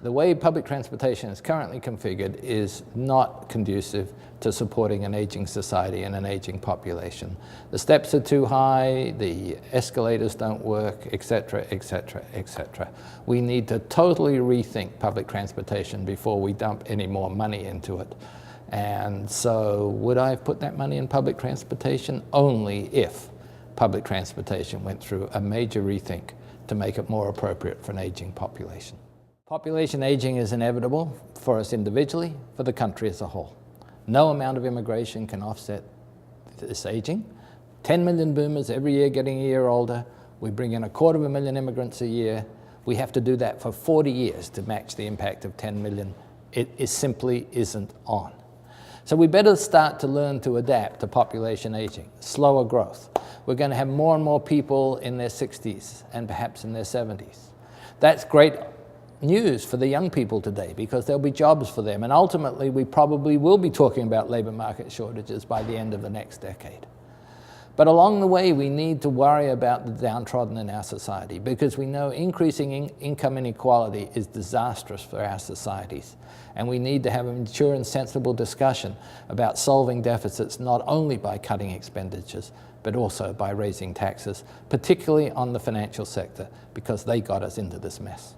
The way public transportation is currently configured is not conducive to supporting an aging society and an aging population. The steps are too high, the escalators don't work, etc., etc., etc. We need to totally rethink public transportation before we dump any more money into it. And so would I have put that money in public transportation? Only if public transportation went through a major rethink to make it more appropriate for an aging population. Population aging is inevitable for us individually, for the country as a whole. No amount of immigration can offset this aging. 10 million boomers every year getting a year older. We bring in 250,000 immigrants a year. We have to do that for 40 years to match the impact of 10 million. It simply isn't on. So we better start to learn to adapt to population aging, slower growth. We're going to have more and more people in their 60s and perhaps in their 70s. That's great news for the young people today because there'll be jobs for them, and ultimately we probably will be talking about labor market shortages by the end of the next decade. But along the way we need to worry about the downtrodden in our society because we know increasing income inequality is disastrous for our societies, and we need to have a mature and sensible discussion about solving deficits not only by cutting expenditures but also by raising taxes, particularly on the financial sector, because they got us into this mess.